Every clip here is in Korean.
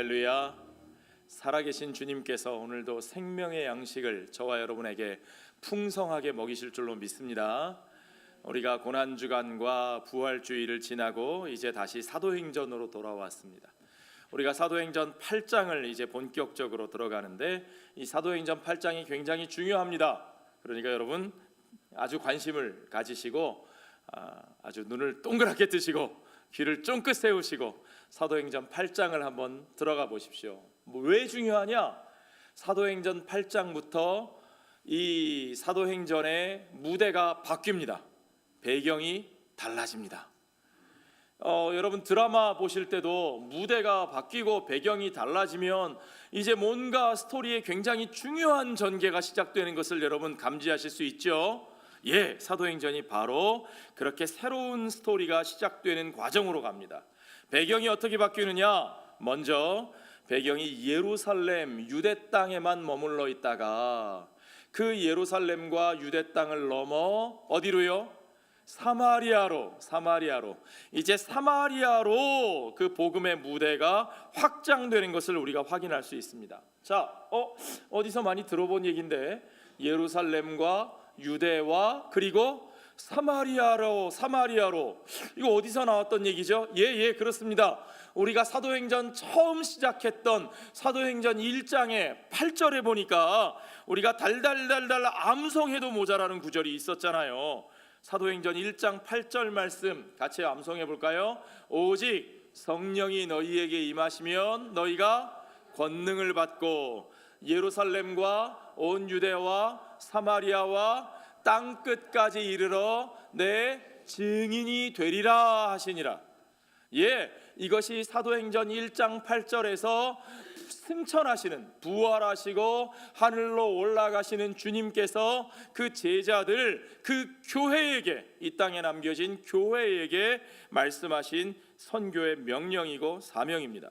할렐루야. 살아계신 주님께서 오늘도 생명의 양식을 저와 여러분에게 풍성하게 먹이실 줄로 믿습니다. 우리가 고난주간과 부활주의를 지나고 이제 다시 사도행전으로 돌아왔습니다. 우리가 사도행전 8장을 이제 본격적으로 들어가는데 이 사도행전 8장이 굉장히 중요합니다. 그러니까 여러분 아주 관심을 가지시고 아주 눈을 동그랗게 뜨시고 귀를 쫑긋 세우시고 사도행전 8장을 한번 들어가 보십시오. 왜 중요하냐? 사도행전 8장부터 이 사도행전의 무대가 바뀝니다. 배경이 달라집니다. 여러분 드라마 보실 때도 무대가 바뀌고 배경이 달라지면 이제 뭔가 스토리에 굉장히 중요한 전개가 시작되는 것을 여러분 감지하실 수 있죠. 예, 사도행전이 바로 그렇게 새로운 스토리가 시작되는 과정으로 갑니다. 배경이 어떻게 바뀌느냐? 먼저 배경이 예루살렘 유대 땅에만 머물러 있다가 그 예루살렘과 유대 땅을 넘어 어디로요? 사마리아로 이제 사마리아로 그 복음의 무대가 확장되는 것을 우리가 확인할 수 있습니다. 자, 어디서 많이 들어본 얘기인데 예루살렘과 유대와 그리고 사마리아로 이거 어디서 나왔던 얘기죠? 예, 그렇습니다. 우리가 사도행전 처음 시작했던 사도행전 1장의 8절에 보니까 우리가 달달달달 암송해도 모자라는 구절이 있었잖아요. 사도행전 1장 8절 말씀 같이 암송해 볼까요? 오직 성령이 너희에게 임하시면 너희가 권능을 받고 예루살렘과 온 유대와 사마리아와 땅 끝까지 이르러 내 증인이 되리라 하시니라. 예, 이것이 사도행전 1장 8절에서 승천하시는 부활하시고 하늘로 올라가시는 주님께서 그 제자들 그 교회에게 이 땅에 남겨진 교회에게 말씀하신 선교의 명령이고 사명입니다.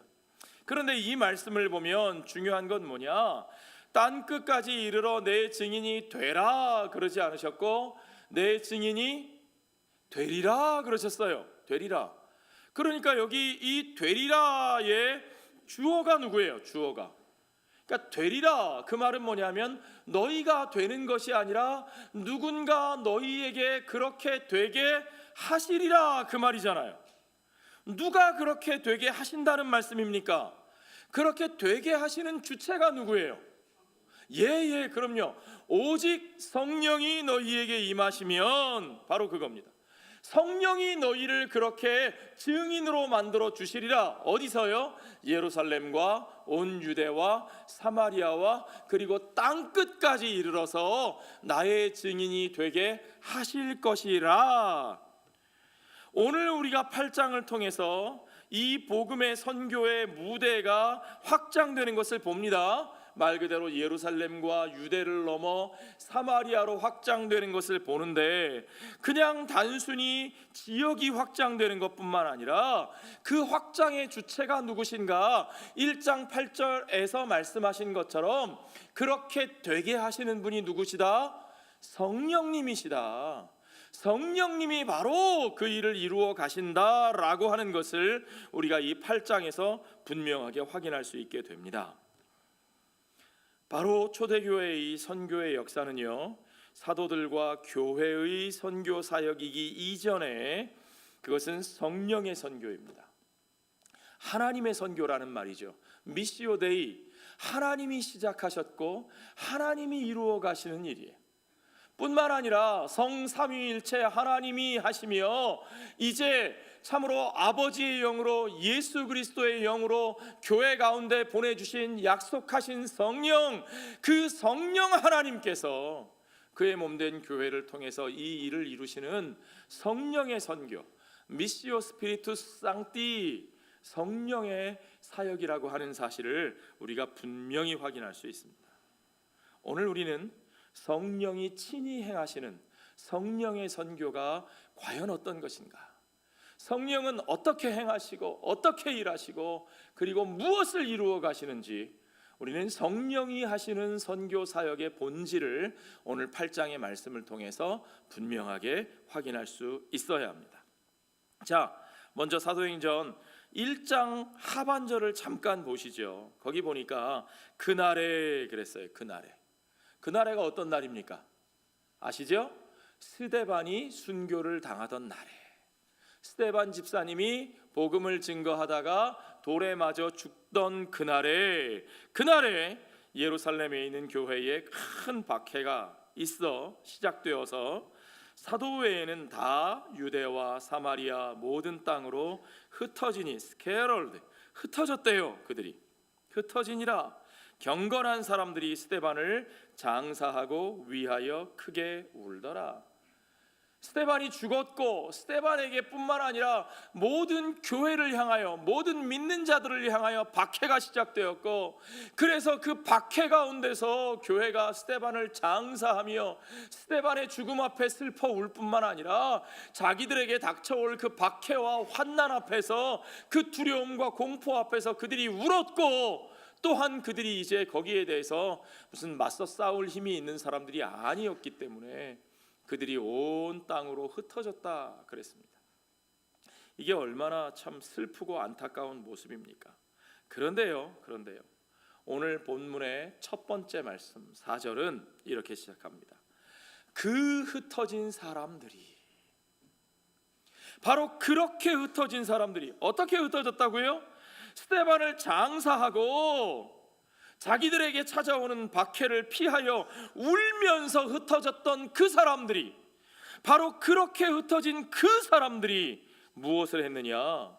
그런데 이 말씀을 보면 중요한 건 뭐냐? 땅 끝까지 이르러 내 증인이 되라 그러지 않으셨고 내 증인이 되리라 그러셨어요. 되리라. 그러니까 여기 이 되리라의 주어가 누구예요? 주어가. 그러니까 되리라 그 말은 뭐냐면 너희가 되는 것이 아니라 누군가 너희에게 그렇게 되게 하시리라 그 말이잖아요. 누가 그렇게 되게 하신다는 말씀입니까? 그렇게 되게 하시는 주체가 누구예요? 예, 그럼요. 오직 성령이 너희에게 임하시면 바로 그겁니다. 성령이 너희를 그렇게 증인으로 만들어 주시리라. 어디서요? 예루살렘과 온 유대와 사마리아와 그리고 땅 끝까지 이르러서 나의 증인이 되게 하실 것이라. 오늘 우리가 8장을 통해서 이 복음의 선교의 무대가 확장되는 것을 봅니다. 말 그대로 예루살렘과 유대를 넘어 사마리아로 확장되는 것을 보는데 그냥 단순히 지역이 확장되는 것뿐만 아니라 그 확장의 주체가 누구신가? 1장 8절에서 말씀하신 것처럼 그렇게 되게 하시는 분이 누구시다? 성령님이시다. 성령님이 바로 그 일을 이루어 가신다라고 하는 것을 우리가 이 8장에서 분명하게 확인할 수 있게 됩니다. 바로 초대교회의 이 선교의 역사는요, 사도들과 교회의 선교 사역이기 이전에 그것은 성령의 선교입니다. 하나님의 선교라는 말이죠. 미시오 데이, 하나님이 시작하셨고 하나님이 이루어 가시는 일이에요. 뿐만 아니라 성삼위일체 하나님이 하시며 이제 참으로 아버지의 영으로 예수 그리스도의 영으로 교회 가운데 보내주신 약속하신 성령, 그 성령 하나님께서 그의 몸된 교회를 통해서 이 일을 이루시는 성령의 선교, 미시오 스피리투스 상티, 성령의 사역이라고 하는 사실을 우리가 분명히 확인할 수 있습니다. 오늘 우리는 성령이 친히 행하시는 성령의 선교가 과연 어떤 것인가? 성령은 어떻게 행하시고 어떻게 일하시고 그리고 무엇을 이루어 가시는지 우리는 성령이 하시는 선교 사역의 본질을 오늘 8장의 말씀을 통해서 분명하게 확인할 수 있어야 합니다. 자, 먼저 사도행전 1장 하반절을 잠깐 보시죠. 거기 보니까 그날에 그랬어요. 그날에가 어떤 날입니까? 아시죠? 스데반이 순교를 당하던 날에, 스데반 집사님이 복음을 증거하다가 돌에 맞아 죽던 그날에 예루살렘에 있는 교회에 큰 박해가 있어 시작되어서 사도 외에는 다 유대와 사마리아 모든 땅으로 흩어지니 스케럴드, 흩어졌대요. 그들이 흩어지니라. 경건한 사람들이 스데반을 장사하고 위하여 크게 울더라. 스데반이 죽었고 스데반에게 뿐만 아니라 모든 교회를 향하여, 모든 믿는 자들을 향하여 박해가 시작되었고, 그래서 그 박해 가운데서 교회가 스데반을 장사하며 스데반의 죽음 앞에 슬퍼 울 뿐만 아니라 자기들에게 닥쳐올 그 박해와 환난 앞에서, 그 두려움과 공포 앞에서 그들이 울었고, 또한 그들이 이제 거기에 대해서 무슨 맞서 싸울 힘이 있는 사람들이 아니었기 때문에 그들이 온 땅으로 흩어졌다 그랬습니다. 이게 얼마나 참 슬프고 안타까운 모습입니까? 그런데요, 오늘 본문의 첫 번째 말씀 4절은 이렇게 시작합니다. 그 흩어진 사람들이, 바로 그렇게 흩어진 사람들이 어떻게 흩어졌다고요? 스데반을 장사하고 자기들에게 찾아오는 박해를 피하여 울면서 흩어졌던 그 사람들이, 바로 그렇게 흩어진 그 사람들이 무엇을 했느냐?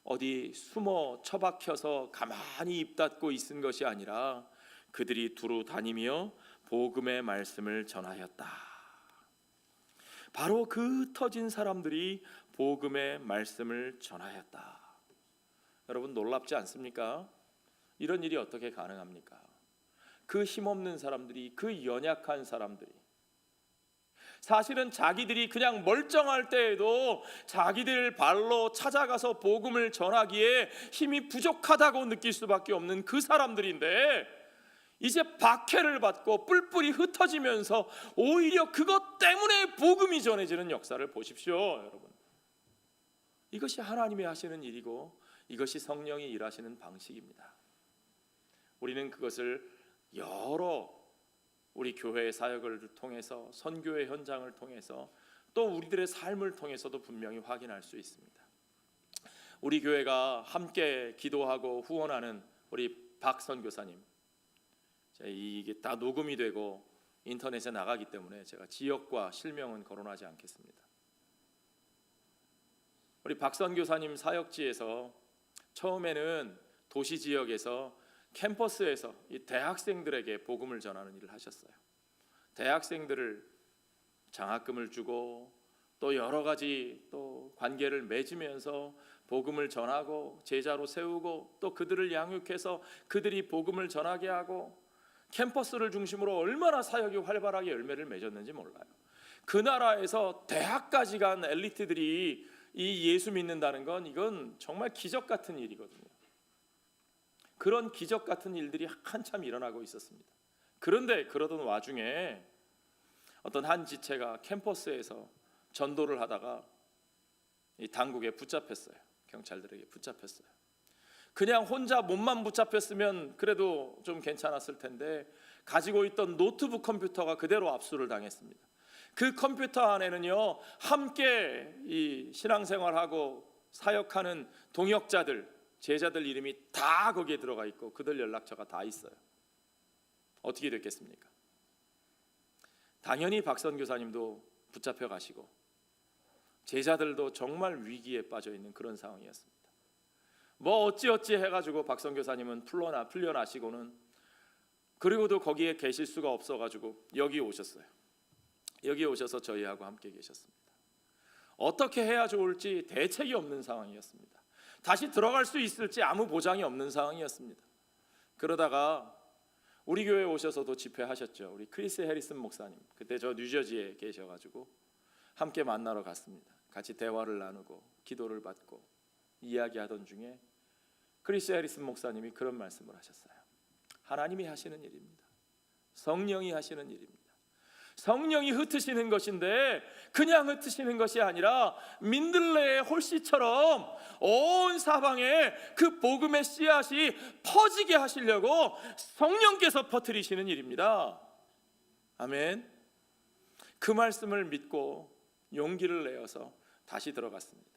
어디 숨어 처박혀서 가만히 입 닫고 있은 것이 아니라 그들이 두루 다니며 복음의 말씀을 전하였다. 바로 그 흩어진 사람들이 복음의 말씀을 전하였다. 여러분, 놀랍지 않습니까? 이런 일이 어떻게 가능합니까? 그 힘없는 사람들이, 그 연약한 사람들이, 사실은 자기들이 그냥 멀쩡할 때에도 자기들 발로 찾아가서 복음을 전하기에 힘이 부족하다고 느낄 수밖에 없는 그 사람들인데, 이제 박해를 받고 뿔뿔이 흩어지면서 오히려 그것 때문에 복음이 전해지는 역사를 보십시오. 여러분, 이것이 하나님이 하시는 일이고 이것이 성령이 일하시는 방식입니다. 우리는 그것을 여러 우리 교회의 사역을 통해서, 선교의 현장을 통해서, 또 우리들의 삶을 통해서도 분명히 확인할 수 있습니다. 우리 교회가 함께 기도하고 후원하는 우리 박 선교사님, 이게 다 녹음이 되고 인터넷에 나가기 때문에 제가 지역과 실명은 거론하지 않겠습니다. 우리 박 선교사님 사역지에서 처음에는 도시 지역에서 캠퍼스에서 이 대학생들에게 복음을 전하는 일을 하셨어요. 대학생들을 장학금을 주고 또 여러 가지 또 관계를 맺으면서 복음을 전하고 제자로 세우고 또 그들을 양육해서 그들이 복음을 전하게 하고, 캠퍼스를 중심으로 얼마나 사역이 활발하게 열매를 맺었는지 몰라요. 그 나라에서 대학까지 간 엘리트들이 이 예수 믿는다는 건 이건 정말 기적 같은 일이거든요. 그런 기적 같은 일들이 한참 일어나고 있었습니다. 그런데 그러던 와중에 어떤 한 지체가 캠퍼스에서 전도를 하다가 이 당국에 붙잡혔어요. 경찰들에게 붙잡혔어요. 그냥 혼자 몸만 붙잡혔으면 그래도 좀 괜찮았을 텐데 가지고 있던 노트북 컴퓨터가 그대로 압수를 당했습니다. 그 컴퓨터 안에는요, 함께 이 신앙생활하고 사역하는 동역자들, 제자들 이름이 다 거기에 들어가 있고 그들 연락처가 다 있어요. 어떻게 됐겠습니까? 당연히 박 선교사님도 붙잡혀 가시고 제자들도 정말 위기에 빠져 있는 그런 상황이었습니다. 뭐 어찌어찌 해가지고 박 선교사님은 풀려나시고는, 그리고도 거기에 계실 수가 없어가지고 여기 오셨어요. 여기 오셔서 저희하고 함께 계셨습니다. 어떻게 해야 좋을지 대책이 없는 상황이었습니다. 다시 들어갈 수 있을지 아무 보장이 없는 상황이었습니다. 그러다가 우리 교회에 오셔서도 집회하셨죠. 우리 크리스 해리슨 목사님, 그때 저 뉴저지에 계셔가지고 함께 만나러 갔습니다. 같이 대화를 나누고 기도를 받고 이야기하던 중에 크리스 해리슨 목사님이 그런 말씀을 하셨어요. 하나님이 하시는 일입니다. 성령이 하시는 일입니다. 성령이 흩으시는 것인데 그냥 흩으시는 것이 아니라 민들레의 홀씨처럼 온 사방에 그 복음의 씨앗이 퍼지게 하시려고 성령께서 퍼뜨리시는 일입니다. 아멘. 그 말씀을 믿고 용기를 내어서 다시 들어갔습니다.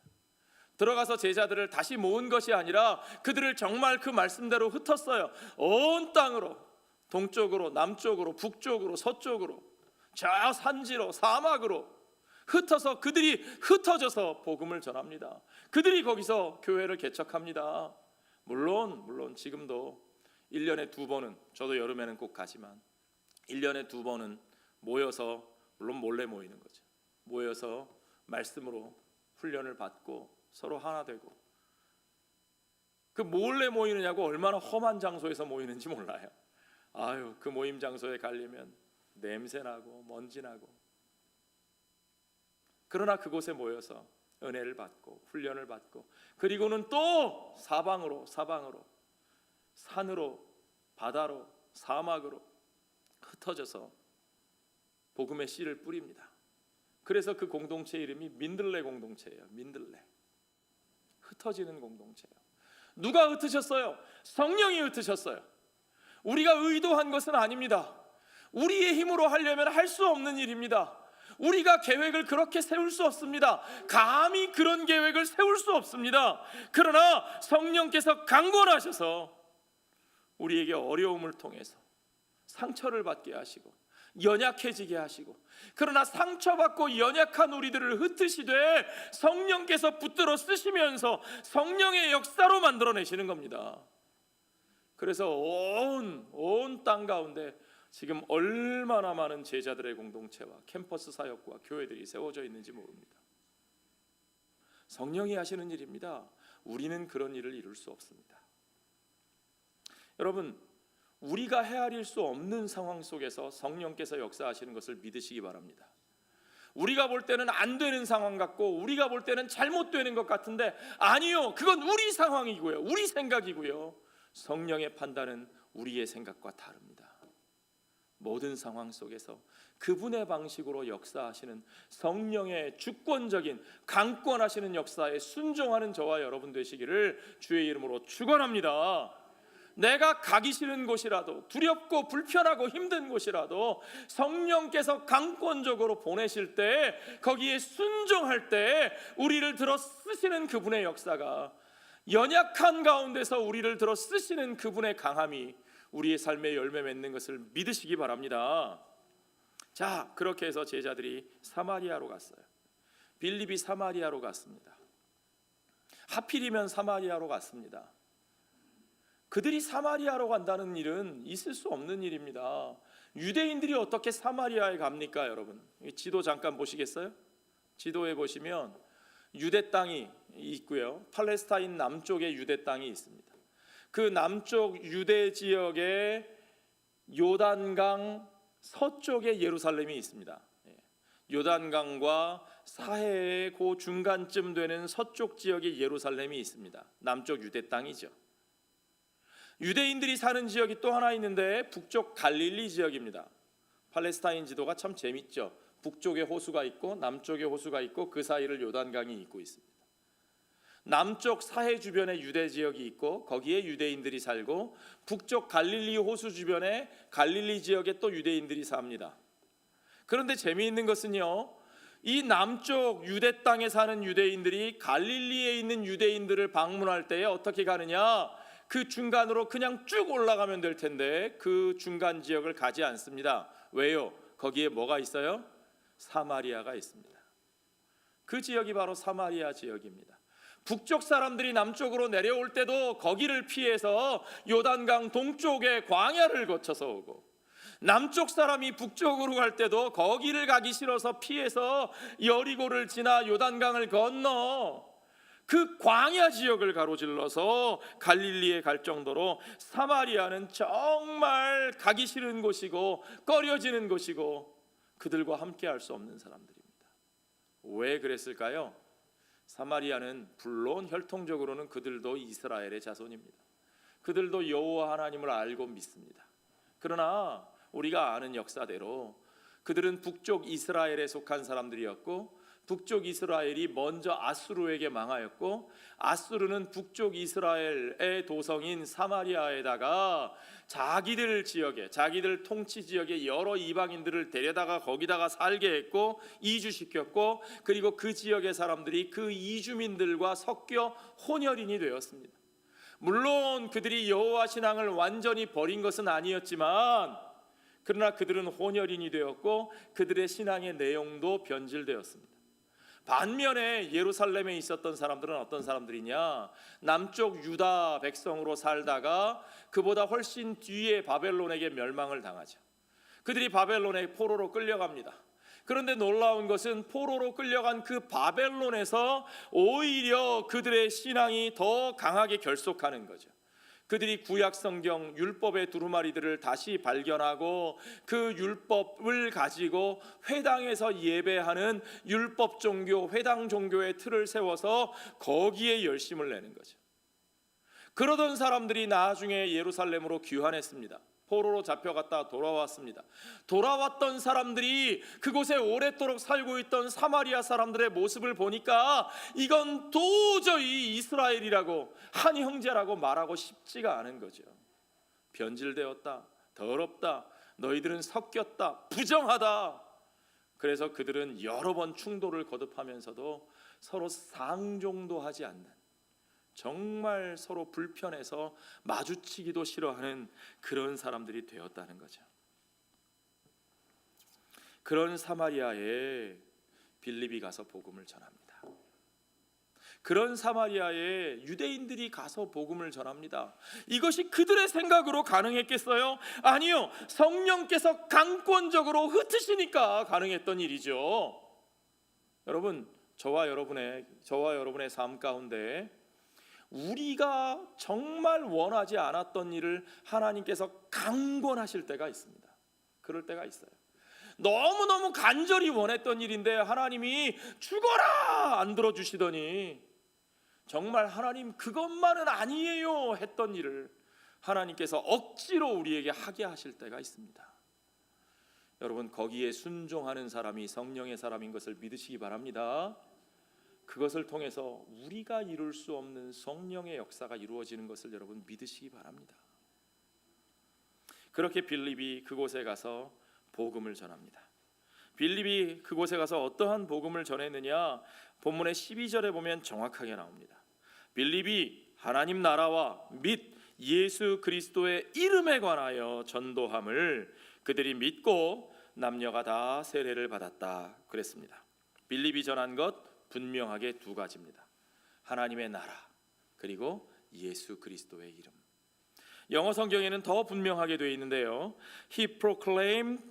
들어가서 제자들을 다시 모은 것이 아니라 그들을 정말 그 말씀대로 흩었어요. 온 땅으로, 동쪽으로, 남쪽으로, 북쪽으로, 서쪽으로, 저 산지로, 사막으로 흩어서 그들이 흩어져서 복음을 전합니다. 그들이 거기서 교회를 개척합니다. 물론 지금도 1년에 2번은, 저도 여름에는 꼭 가지만 1년에 2번은 모여서, 물론 몰래 모이는 거죠. 모여서 말씀으로 훈련을 받고 서로 하나 되고, 그 몰래 모이느냐고 얼마나 험한 장소에서 모이는지 몰라요. 아유, 그 모임 장소에 가려면 냄새 나고 먼지 나고. 그러나 그곳에 모여서 은혜를 받고 훈련을 받고, 그리고는 또 사방으로 산으로, 바다로, 사막으로 흩어져서 복음의 씨를 뿌립니다. 그래서 그 공동체 이름이 민들레 공동체예요. 민들레, 흩어지는 공동체예요. 누가 흩으셨어요? 성령이 흩으셨어요. 우리가 의도한 것은 아닙니다. 우리의 힘으로 하려면 할 수 없는 일입니다. 우리가 계획을 그렇게 세울 수 없습니다. 감히 그런 계획을 세울 수 없습니다. 그러나 성령께서 강권하셔서 우리에게 어려움을 통해서 상처를 받게 하시고 연약해지게 하시고, 그러나 상처받고 연약한 우리들을 흩으시되 성령께서 붙들어 쓰시면서 성령의 역사로 만들어내시는 겁니다. 그래서 온 땅 가운데 지금 얼마나 많은 제자들의 공동체와 캠퍼스 사역과 교회들이 세워져 있는지 모릅니다. 성령이 하시는 일입니다. 우리는 그런 일을 이룰 수 없습니다. 여러분, 우리가 헤아릴 수 없는 상황 속에서 성령께서 역사하시는 것을 믿으시기 바랍니다. 우리가 볼 때는 안 되는 상황 같고, 우리가 볼 때는 잘못되는 것 같은데, 아니요, 그건 우리 상황이고요, 우리 생각이고요. 성령의 판단은 우리의 생각과 다릅니다. 모든 상황 속에서 그분의 방식으로 역사하시는 성령의 주권적인 강권하시는 역사에 순종하는 저와 여러분 되시기를 주의 이름으로 축원합니다. 내가 가기 싫은 곳이라도, 두렵고 불편하고 힘든 곳이라도 성령께서 강권적으로 보내실 때, 거기에 순종할 때 우리를 들어 쓰시는 그분의 역사가, 연약한 가운데서 우리를 들어 쓰시는 그분의 강함이 우리의 삶에 열매 맺는 것을 믿으시기 바랍니다. 자, 그렇게 해서 제자들이 사마리아로 갔어요. 빌립이 사마리아로 갔습니다. 하필이면 사마리아로 갔습니다. 그들이 사마리아로 간다는 일은 있을 수 없는 일입니다. 유대인들이 어떻게 사마리아에 갑니까, 여러분? 지도 잠깐 보시겠어요? 지도에 보시면 유대 땅이 있고요, 팔레스타인 남쪽에 유대 땅이 있습니다. 그 남쪽 유대 지역에 요단강 서쪽에 예루살렘이 있습니다. 요단강과 사해의 그 중간쯤 되는 서쪽 지역에 예루살렘이 있습니다. 남쪽 유대 땅이죠. 유대인들이 사는 지역이 또 하나 있는데 북쪽 갈릴리 지역입니다. 팔레스타인 지도가 참 재밌죠. 북쪽에 호수가 있고 남쪽에 호수가 있고 그 사이를 요단강이 잇고 있습니다. 남쪽 사해 주변에 유대 지역이 있고 거기에 유대인들이 살고, 북쪽 갈릴리 호수 주변에 갈릴리 지역에 또 유대인들이 삽니다. 그런데 재미있는 것은요, 이 남쪽 유대 땅에 사는 유대인들이 갈릴리에 있는 유대인들을 방문할 때에 어떻게 가느냐, 그 중간으로 그냥 쭉 올라가면 될 텐데 그 중간 지역을 가지 않습니다. 왜요? 거기에 뭐가 있어요? 사마리아가 있습니다. 그 지역이 바로 사마리아 지역입니다. 북쪽 사람들이 남쪽으로 내려올 때도 거기를 피해서 요단강 동쪽의 광야를 거쳐서 오고, 남쪽 사람이 북쪽으로 갈 때도 거기를 가기 싫어서 피해서 여리고를 지나 요단강을 건너 그 광야 지역을 가로질러서 갈릴리에 갈 정도로 사마리아는 정말 가기 싫은 곳이고 꺼려지는 곳이고 그들과 함께 할 수 없는 사람들입니다. 왜 그랬을까요? 사마리아는 물론 혈통적으로는 그들도 이스라엘의 자손입니다. 그들도 여호와 하나님을 알고 믿습니다. 그러나 우리가 아는 역사대로 그들은 북쪽 이스라엘에 속한 사람들이었고, 북쪽 이스라엘이 먼저 아수르에게 망하였고, 아수르는 북쪽 이스라엘의 도성인 사마리아에다가 자기들 지역에, 자기들 통치 지역에 여러 이방인들을 데려다가 거기다가 살게 했고 이주시켰고, 그리고 그 지역의 사람들이 그 이주민들과 섞여 혼혈인이 되었습니다. 물론 그들이 여호와 신앙을 완전히 버린 것은 아니었지만, 그러나 그들은 혼혈인이 되었고 그들의 신앙의 내용도 변질되었습니다. 반면에 예루살렘에 있었던 사람들은 어떤 사람들이냐? 남쪽 유다 백성으로 살다가 그보다 훨씬 뒤에 바벨론에게 멸망을 당하죠. 그들이 바벨론의 포로로 끌려갑니다. 그런데 놀라운 것은 포로로 끌려간 그 바벨론에서 오히려 그들의 신앙이 더 강하게 결속하는 거죠. 그들이 구약 성경 율법의 두루마리들을 다시 발견하고 그 율법을 가지고 회당에서 예배하는 율법 종교, 회당 종교의 틀을 세워서 거기에 열심을 내는 거죠. 그러던 사람들이 나중에 예루살렘으로 귀환했습니다. 포로로 잡혀갔다 돌아왔습니다. 돌아왔던 사람들이 그곳에 오랫도록 살고 있던 사마리아 사람들의 모습을 보니까 이건 도저히 이스라엘이라고, 한 형제라고 말하고 싶지가 않은 거죠. 변질되었다, 더럽다, 너희들은 섞였다, 부정하다. 그래서 그들은 여러 번 충돌을 거듭하면서도 서로 상종도 하지 않는, 정말 서로 불편해서 마주치기도 싫어하는 그런 사람들이 되었다는 거죠. 그런 사마리아에 빌립이 가서 복음을 전합니다. 그런 사마리아에 유대인들이 가서 복음을 전합니다. 이것이 그들의 생각으로 가능했겠어요? 아니요. 성령께서 강권적으로 흩으시니까 가능했던 일이죠. 여러분, 저와 여러분의 삶 가운데 우리가 정말 원하지 않았던 일을 하나님께서 강권하실 때가 있습니다. 그럴 때가 있어요. 너무너무 간절히 원했던 일인데 하나님이 죽어라 안 들어주시더니, 정말 하나님 그것만은 아니에요 했던 일을 하나님께서 억지로 우리에게 하게 하실 때가 있습니다. 여러분, 거기에 순종하는 사람이 성령의 사람인 것을 믿으시기 바랍니다. 그것을 통해서 우리가 이룰 수 없는 성령의 역사가 이루어지는 것을 여러분 믿으시기 바랍니다. 그렇게 빌립이 그곳에 가서 복음을 전합니다. 빌립이 그곳에 가서 어떠한 복음을 전했느냐? 본문의 12절에 보면 정확하게 나옵니다. 빌립이 하나님 나라와 및 예수 그리스도의 이름에 관하여 전도함을 그들이 믿고 남녀가 다 세례를 받았다 그랬습니다. 빌립이 전한 것 분명하게 두 가지입니다. 하나님의 나라, 그리고 예수 그리스도의 이름. 영어 성경에는 더 분명하게 되어 있는데요. He proclaimed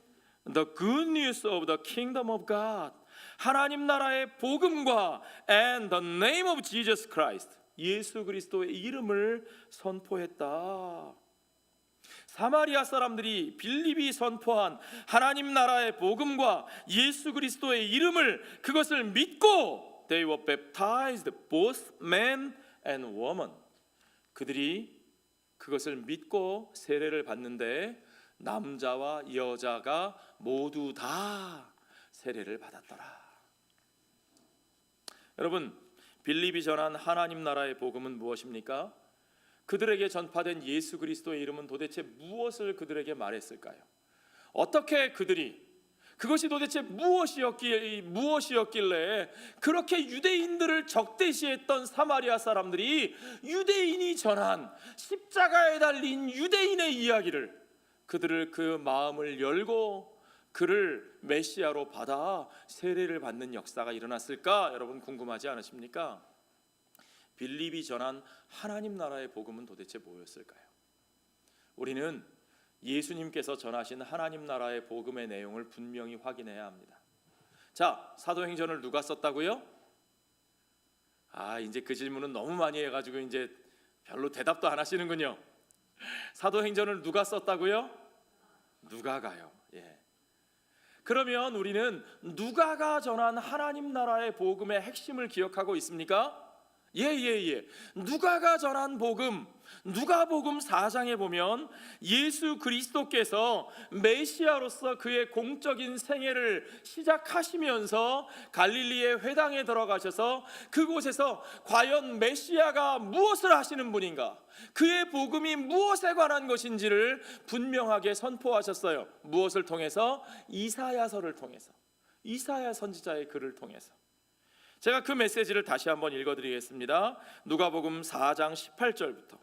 the good news of the kingdom of God. 하나님 나라의 복음과 and the name of Jesus Christ. 예수 그리스도의 이름을 선포했다. 사마리아 사람들이 빌립이 선포한 하나님 나라의 복음과 예수 그리스도의 이름을, 그것을 믿고 they were baptized, both men and women. 그들이 그것을 믿고 세례를 받는데 남자와 여자가 모두 다 세례를 받았더라. 여러분, 빌립이 전한 하나님 나라의 복음은 무엇입니까? 그들에게 전파된 예수 그리스도의 이름은 도대체 무엇을 그들에게 말했을까요? 어떻게 그들이, 그것이 도대체 무엇이었길래 그렇게 유대인들을 적대시했던 사마리아 사람들이 유대인이 전한 십자가에 달린 유대인의 이야기를, 그들을 그 마음을 열고 그를 메시아로 받아 세례를 받는 역사가 일어났을까? 여러분 궁금하지 않으십니까? 빌립이 전한 하나님 나라의 복음은 도대체 뭐였을까요? 우리는 예수님께서 전하신 하나님 나라의 복음의 내용을 분명히 확인해야 합니다. 자, 사도행전을 누가 썼다고요? 이제 그 질문은 너무 많이 해가지고 이제 별로 대답도 안 하시는군요. 사도행전을 누가 썼다고요? 누가가요. 예. 그러면 우리는 누가가 전한 하나님 나라의 복음의 핵심을 기억하고 있습니까? 예. 누가가 전한 복음, 누가복음 4장에 보면 예수 그리스도께서 메시아로서 그의 공적인 생애를 시작하시면서 갈릴리의 회당에 들어가셔서 그곳에서 과연 메시아가 무엇을 하시는 분인가, 그의 복음이 무엇에 관한 것인지를 분명하게 선포하셨어요. 무엇을 통해서? 이사야서를 통해서, 이사야 선지자의 글을 통해서. 제가 그 메시지를 다시 한번 읽어드리겠습니다. 누가복음 4장 18절부터.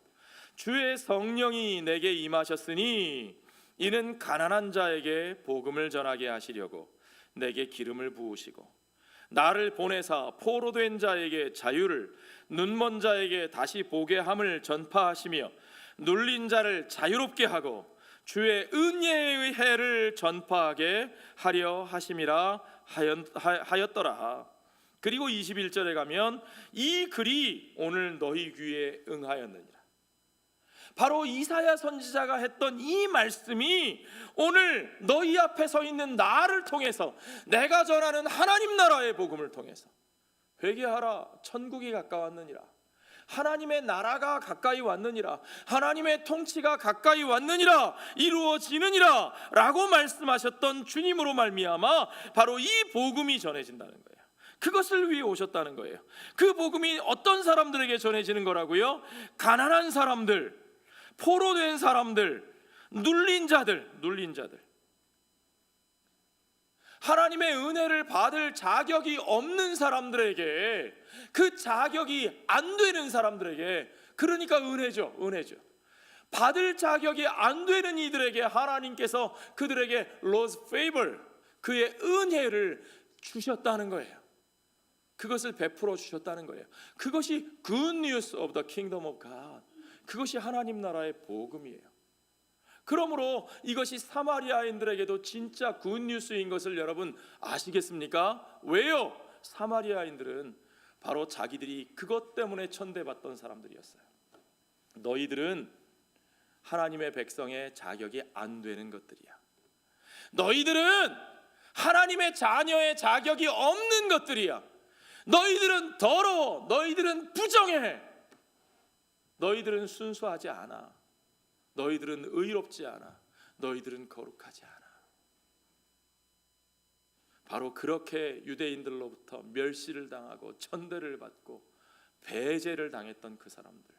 주의 성령이 내게 임하셨으니 이는 가난한 자에게 복음을 전하게 하시려고 내게 기름을 부으시고 나를 보내사 포로된 자에게 자유를, 눈먼 자에게 다시 보게 함을 전파하시며 눌린 자를 자유롭게 하고 주의 은혜의 해를 전파하게 하려 하심이라 하였더라. 그리고 21절에 가면 이 글이 오늘 너희 귀에 응하였느니라. 바로 이사야 선지자가 했던 이 말씀이 오늘 너희 앞에 서 있는 나를 통해서, 내가 전하는 하나님 나라의 복음을 통해서, 회개하라 천국이 가까웠느니라, 하나님의 나라가 가까이 왔느니라, 하나님의 통치가 가까이 왔느니라, 이루어지느니라 라고 말씀하셨던 주님으로 말미암아 바로 이 복음이 전해진다는 거예요. 그것을 위해 오셨다는 거예요. 그 복음이 어떤 사람들에게 전해지는 거라고요? 가난한 사람들, 포로된 사람들, 눌린 자들. 하나님의 은혜를 받을 자격이 없는 사람들에게, 그 자격이 안 되는 사람들에게, 그러니까 은혜죠. 받을 자격이 안 되는 이들에게 하나님께서 그들에게 Lord's favor, 그의 은혜를 주셨다는 거예요. 그것을 베풀어 주셨다는 거예요. 그것이 Good News of the Kingdom of God, 그것이 하나님 나라의 복음이에요. 그러므로 이것이 사마리아인들에게도 진짜 굿뉴스인 것을 여러분 아시겠습니까? 왜요? 사마리아인들은 바로 자기들이 그것 때문에 천대받던 사람들이었어요. 너희들은 하나님의 백성의 자격이 안 되는 것들이야. 너희들은 하나님의 자녀의 자격이 없는 것들이야. 너희들은 더러워. 너희들은 부정해. 너희들은 순수하지 않아. 너희들은 의롭지 않아. 너희들은 거룩하지 않아. 바로 그렇게 유대인들로부터 멸시를 당하고 천대를 받고 배제를 당했던 그 사람들,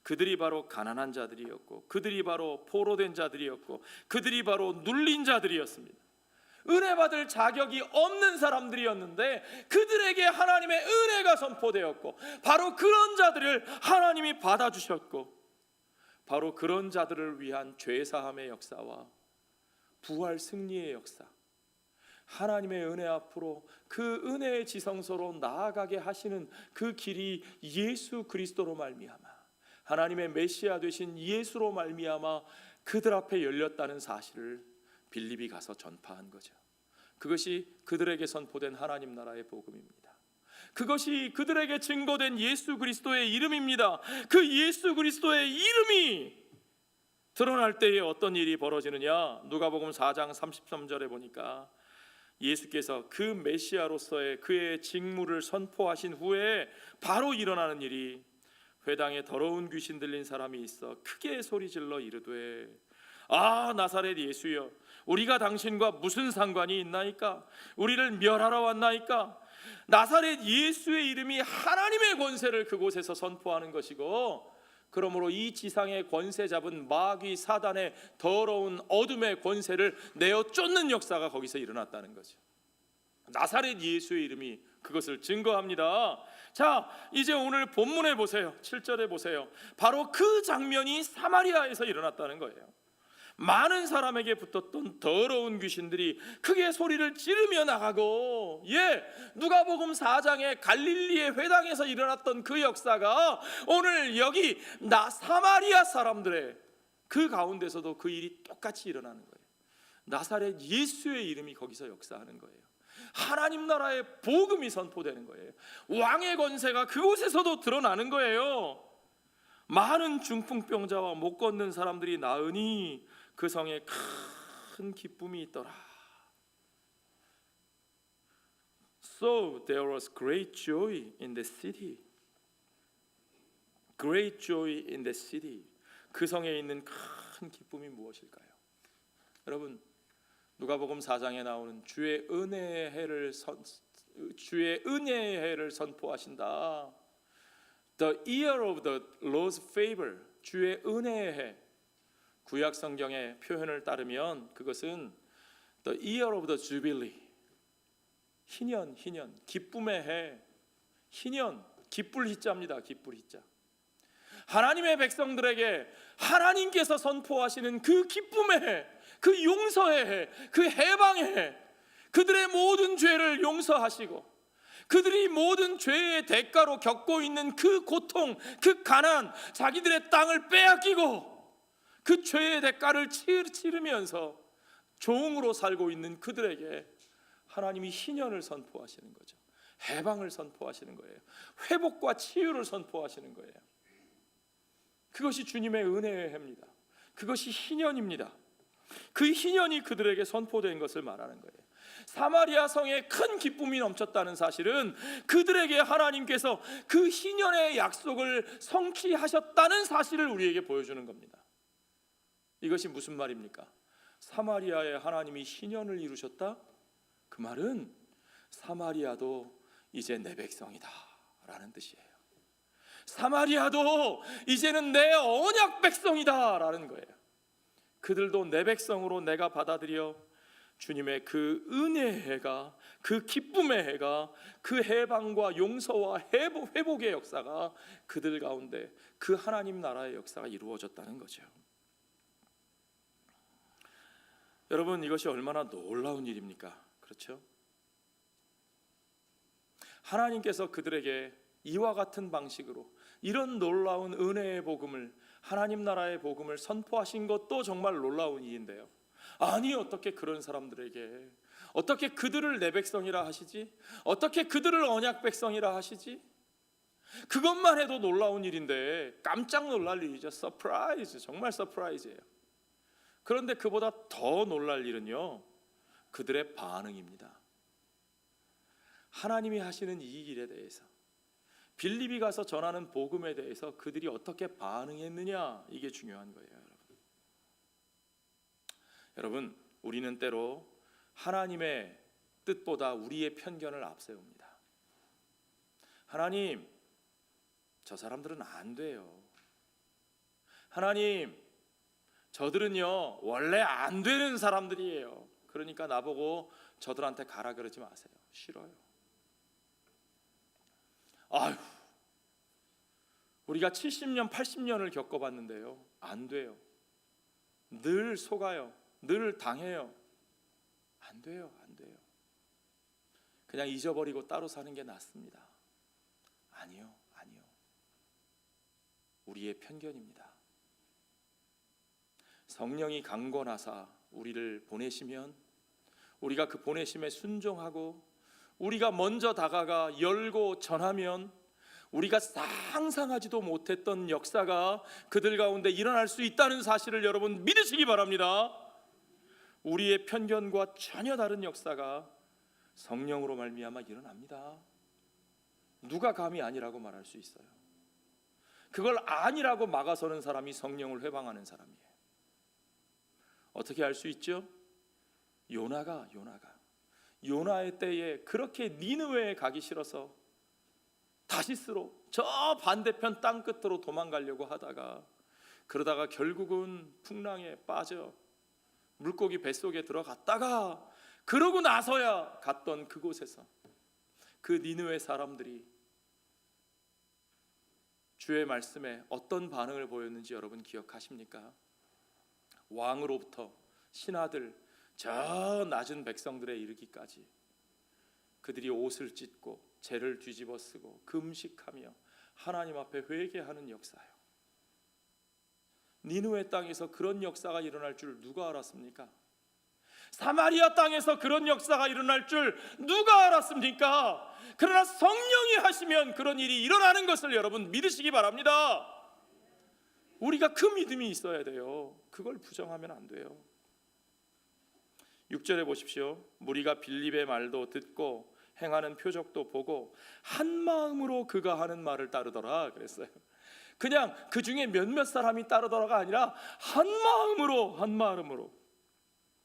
그들이 바로 가난한 자들이었고, 그들이 바로 포로된 자들이었고, 그들이 바로 눌린 자들이었습니다. 은혜 받을 자격이 없는 사람들이었는데 그들에게 하나님의 은혜가 선포되었고, 바로 그런 자들을 하나님이 받아주셨고, 바로 그런 자들을 위한 죄사함의 역사와 부활 승리의 역사, 하나님의 은혜 앞으로 그 은혜의 지성소로 나아가게 하시는 그 길이 예수 그리스도로 말미암아, 하나님의 메시아 되신 예수로 말미암아 그들 앞에 열렸다는 사실을 빌립이 가서 전파한 거죠. 그것이 그들에게 선포된 하나님 나라의 복음입니다. 그것이 그들에게 증거된 예수 그리스도의 이름입니다. 그 예수 그리스도의 이름이 드러날 때에 어떤 일이 벌어지느냐? 누가복음 4장 33절에 보니까 예수께서 그 메시아로서의 그의 직무를 선포하신 후에 바로 일어나는 일이, 회당에 더러운 귀신 들린 사람이 있어 크게 소리질러 이르되, 아 나사렛 예수여, 우리가 당신과 무슨 상관이 있나이까? 우리를 멸하러 왔나이까? 나사렛 예수의 이름이 하나님의 권세를 그곳에서 선포하는 것이고, 그러므로 이 지상의 권세 잡은 마귀 사단의 더러운 어둠의 권세를 내어 쫓는 역사가 거기서 일어났다는 거죠. 나사렛 예수의 이름이 그것을 증거합니다. 자, 이제 오늘 본문에 보세요. 7절에 보세요. 바로 그 장면이 사마리아에서 일어났다는 거예요. 많은 사람에게 붙었던 더러운 귀신들이 크게 소리를 지르며 나가고, 누가복음 4장의 갈릴리의 회당에서 일어났던 그 역사가 오늘 여기 사마리아 사람들의 그 가운데서도 그 일이 똑같이 일어나는 거예요. 나사렛 예수의 이름이 거기서 역사하는 거예요. 하나님 나라의 복음이 선포되는 거예요. 왕의 권세가 그곳에서도 드러나는 거예요. 많은 중풍병자와 못 걷는 사람들이 나으니 그 성에 큰 기쁨이 있더라. So there was great joy in the city. Great joy in the city. 그 성에 있는 큰 기쁨이 무엇일까요? 여러분, 누가복음 4장에 나오는 주의 은혜의 해를 선포하신다. The year of the Lord's favor. 주의 은혜의 해. 구약 성경의 표현을 따르면 그것은 The year of the jubilee. 희년, 기쁨의 해. 희년, 기쁠 희자입니다. 기쁠 희자. 하나님의 백성들에게 하나님께서 선포하시는 그 기쁨의 해, 그 용서의 해, 그 해방의 해, 그들의 모든 죄를 용서하시고 그들이 모든 죄의 대가로 겪고 있는 그 고통, 그 가난, 자기들의 땅을 빼앗기고 그 죄의 대가를 치르면서 종으로 살고 있는 그들에게 하나님이 희년을 선포하시는 거죠. 해방을 선포하시는 거예요. 회복과 치유를 선포하시는 거예요. 그것이 주님의 은혜의 해입니다. 그것이 희년입니다. 그 희년이 그들에게 선포된 것을 말하는 거예요. 사마리아 성에 큰 기쁨이 넘쳤다는 사실은 그들에게 하나님께서 그 희년의 약속을 성취하셨다는 사실을 우리에게 보여주는 겁니다. 이것이 무슨 말입니까? 사마리아에 하나님이 희년을 이루셨다? 그 말은 사마리아도 이제 내 백성이다 라는 뜻이에요. 사마리아도 이제는 내 언약 백성이다 라는 거예요. 그들도 내 백성으로 내가 받아들여 주님의 그 은혜의 해가, 그 기쁨의 해가, 그 해방과 용서와 회복의 역사가 그들 가운데 그 하나님 나라의 역사가 이루어졌다는 거죠. 여러분, 이것이 얼마나 놀라운 일입니까? 그렇죠? 하나님께서 그들에게 이와 같은 방식으로 이런 놀라운 은혜의 복음을, 하나님 나라의 복음을 선포하신 것도 정말 놀라운 일인데요. 아니, 어떻게 그런 사람들에게, 어떻게 그들을 내 백성이라 하시지? 어떻게 그들을 언약 백성이라 하시지? 그것만 해도 놀라운 일인데 깜짝 놀랄 일이죠. 서프라이즈, 정말 서프라이즈예요. 그런데 그보다 더 놀랄 일은요, 그들의 반응입니다. 하나님이 하시는 이 일에 대해서, 빌립이 가서 전하는 복음에 대해서 그들이 어떻게 반응했느냐, 이게 중요한 거예요. 여러분, 우리는 때로 하나님의 뜻보다 우리의 편견을 앞세웁니다. 하나님, 저 사람들은 안 돼요. 하나님, 저들은요 원래 안 되는 사람들이에요. 그러니까 나보고 저들한테 가라 그러지 마세요. 싫어요. 아유, 우리가 70년 80년을 겪어봤는데요, 안 돼요. 늘 속아요. 늘 당해요. 안 돼요. 그냥 잊어버리고 따로 사는 게 낫습니다. 아니요. 우리의 편견입니다. 성령이 강권하사 우리를 보내시면 우리가 그 보내심에 순종하고 우리가 먼저 다가가 열고 전하면 우리가 상상하지도 못했던 역사가 그들 가운데 일어날 수 있다는 사실을 여러분 믿으시기 바랍니다. 우리의 편견과 전혀 다른 역사가 성령으로 말미암아 일어납니다. 누가 감히 아니라고 말할 수 있어요? 그걸 아니라고 막아서는 사람이 성령을 회방하는 사람이에요. 어떻게 알 수 있죠? 요나의 때에 그렇게 니느웨에 가기 싫어서 다시스로 저 반대편 땅 끝으로 도망가려고 하다가, 그러다가 결국은 풍랑에 빠져 물고기 뱃속에 들어갔다가 그러고 나서야 갔던 그곳에서 그 니느웨 사람들이 주의 말씀에 어떤 반응을 보였는지 여러분 기억하십니까? 왕으로부터 신하들, 저 낮은 백성들에 이르기까지 그들이 옷을 찢고 재를 뒤집어 쓰고 금식하며 하나님 앞에 회개하는 역사요. 니느웨 땅에서 그런 역사가 일어날 줄 누가 알았습니까? 사마리아 땅에서 그런 역사가 일어날 줄 누가 알았습니까? 그러나 성령이 하시면 그런 일이 일어나는 것을 여러분 믿으시기 바랍니다. 우리가 그 믿음이 있어야 돼요. 그걸 부정하면 안 돼요. 6절에 보십시오. 무리가 빌립의 말도 듣고 행하는 표적도 보고 한 마음으로 그가 하는 말을 따르더라 그랬어요. 그냥 그 중에 몇몇 사람이 따르더라가 아니라 한 마음으로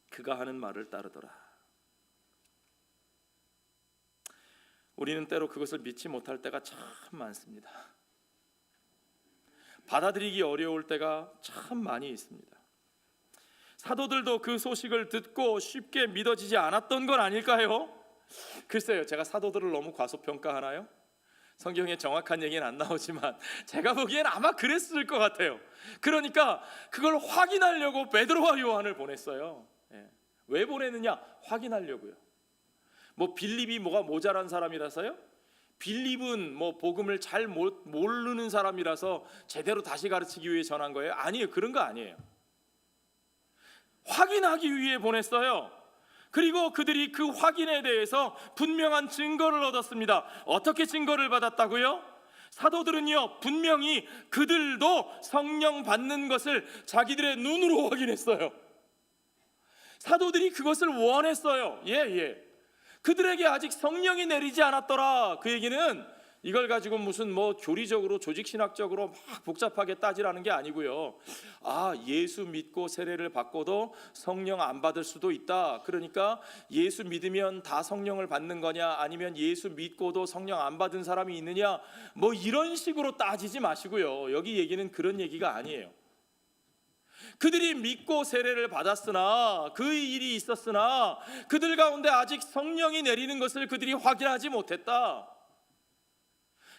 그가 하는 말을 따르더라. 우리는 때로 그것을 믿지 못할 때가 참 많습니다. 받아들이기 어려울 때가 참 많이 있습니다. 사도들도 그 소식을 듣고 쉽게 믿어지지 않았던 건 아닐까요? 글쎄요, 제가 사도들을 너무 과소평가하나요? 성경에 정확한 얘기는 안 나오지만 제가 보기엔 아마 그랬을 것 같아요. 그러니까 그걸 확인하려고 베드로와 요한을 보냈어요. 왜 보내느냐? 확인하려고요. 뭐 빌립이 뭐가 모자란 사람이라서요? 빌립은 뭐 복음을 잘 모르는 사람이라서 제대로 다시 가르치기 위해 전한 거예요? 아니에요. 그런 거 아니에요. 확인하기 위해 보냈어요. 그리고 그들이 그 확인에 대해서 분명한 증거를 얻었습니다. 어떻게 증거를 받았다고요? 사도들은요, 분명히 그들도 성령 받는 것을 자기들의 눈으로 확인했어요. 사도들이 그것을 원했어요. 그들에게 아직 성령이 내리지 않았더라. 그 얘기는 이걸 가지고 무슨 뭐 교리적으로 조직신학적으로 막 복잡하게 따지라는 게 아니고요. 예수 믿고 세례를 받고도 성령 안 받을 수도 있다. 그러니까 예수 믿으면 다 성령을 받는 거냐, 아니면 예수 믿고도 성령 안 받은 사람이 있느냐, 뭐 이런 식으로 따지지 마시고요. 여기 얘기는 그런 얘기가 아니에요. 그들이 믿고 세례를 받았으나, 그 일이 있었으나 그들 가운데 아직 성령이 내리는 것을 그들이 확인하지 못했다.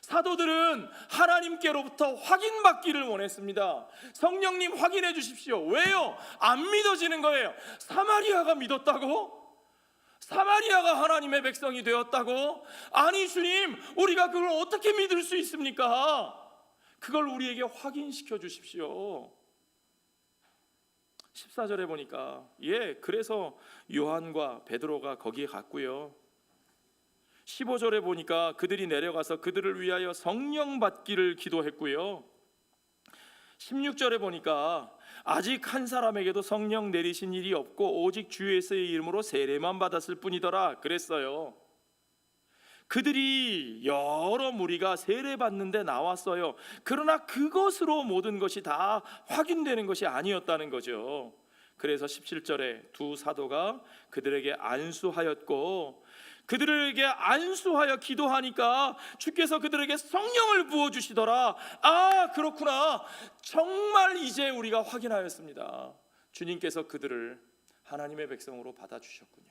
사도들은 하나님께로부터 확인받기를 원했습니다. 성령님 확인해 주십시오. 왜요? 안 믿어지는 거예요. 사마리아가 믿었다고? 사마리아가 하나님의 백성이 되었다고? 아니 주님, 우리가 그걸 어떻게 믿을 수 있습니까? 그걸 우리에게 확인시켜 주십시오. 14절에 보니까 그래서 요한과 베드로가 거기에 갔고요. 15절에 보니까 그들이 내려가서 그들을 위하여 성령 받기를 기도했고요. 16절에 보니까 아직 한 사람에게도 성령 내리신 일이 없고 오직 주 예수의 이름으로 세례만 받았을 뿐이더라 그랬어요. 그들이 여러 무리가 세례 받는데 나왔어요. 그러나 그것으로 모든 것이 다 확인되는 것이 아니었다는 거죠. 그래서 17절에 두 사도가 그들에게 안수하였고, 그들에게 안수하여 기도하니까 주께서 그들에게 성령을 부어주시더라. 그렇구나. 정말 이제 우리가 확인하였습니다. 주님께서 그들을 하나님의 백성으로 받아주셨군요.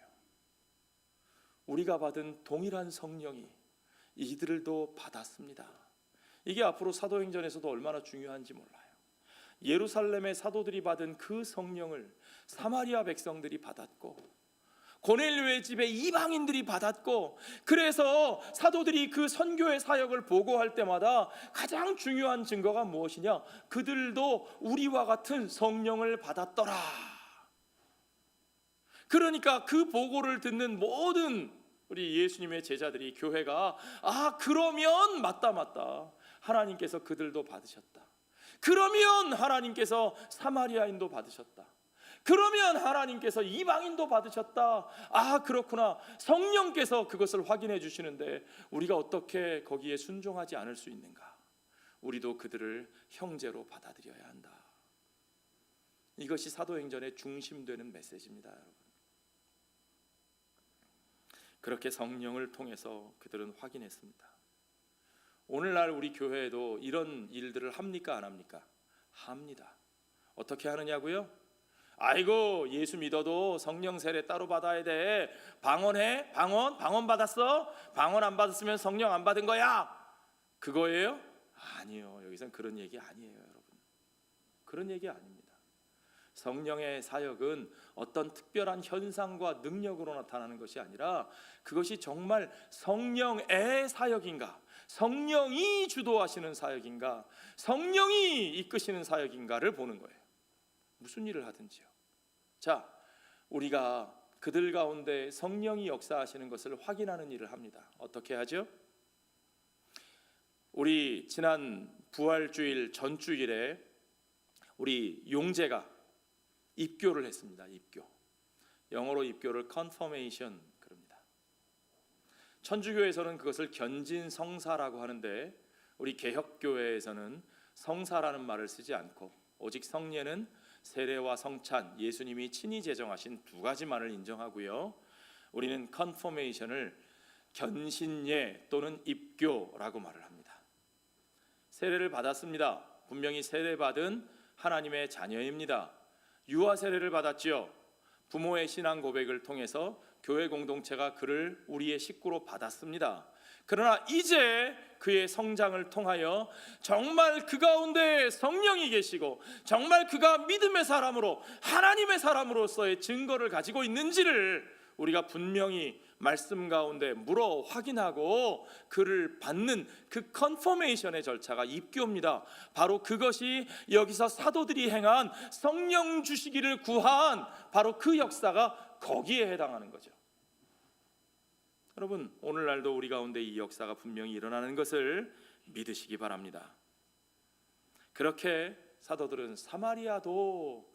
우리가 받은 동일한 성령이 이들도 받았습니다. 이게 앞으로 사도행전에서도 얼마나 중요한지 몰라요. 예루살렘의 사도들이 받은 그 성령을 사마리아 백성들이 받았고, 고넬료의 집에 이방인들이 받았고, 그래서 사도들이 그 선교의 사역을 보고할 때마다 가장 중요한 증거가 무엇이냐? 그들도 우리와 같은 성령을 받았더라. 그러니까 그 보고를 듣는 모든 우리 예수님의 제자들이, 교회가 그러면 맞다. 하나님께서 그들도 받으셨다. 그러면 하나님께서 사마리아인도 받으셨다. 그러면 하나님께서 이방인도 받으셨다. 그렇구나. 성령께서 그것을 확인해 주시는데 우리가 어떻게 거기에 순종하지 않을 수 있는가? 우리도 그들을 형제로 받아들여야 한다. 이것이 사도행전의 중심되는 메시지입니다, 여러분. 그렇게 성령을 통해서 그들은 확인했습니다. 오늘날 우리 교회에도 이런 일들을 합니까, 안 합니까? 합니다. 어떻게 하느냐고요? 예수 믿어도 성령 세례 따로 받아야 돼. 방언해? 방언 받았어? 방언 안 받았으면 성령 안 받은 거야. 그거예요? 아니요. 여기서는 그런 얘기 아니에요, 여러분. 그런 얘기 아닙니다. 성령의 사역은 어떤 특별한 현상과 능력으로 나타나는 것이 아니라, 그것이 정말 성령의 사역인가, 성령이 주도하시는 사역인가, 성령이 이끄시는 사역인가를 보는 거예요. 무슨 일을 하든지요. 자, 우리가 그들 가운데 성령이 역사하시는 것을 확인하는 일을 합니다. 어떻게 하죠? 우리 지난 부활주일 전주일에 우리 용재가 입교를 했습니다. 입교. 영어로 입교를 confirmation 그럽니다. 천주교에서는 그것을 견진성사라고 하는데, 우리 개혁교회에서는 성사라는 말을 쓰지 않고 오직 성례는 세례와 성찬, 예수님이 친히 제정하신 두 가지만을 인정하고요. 우리는 컨포메이션을 견신예 또는 입교라고 말을 합니다. 세례를 받았습니다. 분명히 세례받은 하나님의 자녀입니다. 유아 세례를 받았지요. 부모의 신앙 고백을 통해서 교회 공동체가 그를 우리의 식구로 받았습니다. 그러나 이제 그의 성장을 통하여 정말 그 가운데 성령이 계시고 정말 그가 믿음의 사람으로 하나님의 사람으로서의 증거를 가지고 있는지를 우리가 분명히 말씀 가운데 물어 확인하고 그를 받는 그 컨포메이션의 절차가 입교입니다. 바로 그것이 여기서 사도들이 행한 성령 주시기를 구한 바로 그 역사가 거기에 해당하는 거죠. 여러분, 오늘날도 우리 가운데 이 역사가 분명히 일어나는 것을 믿으시기 바랍니다. 그렇게 사도들은 사마리아도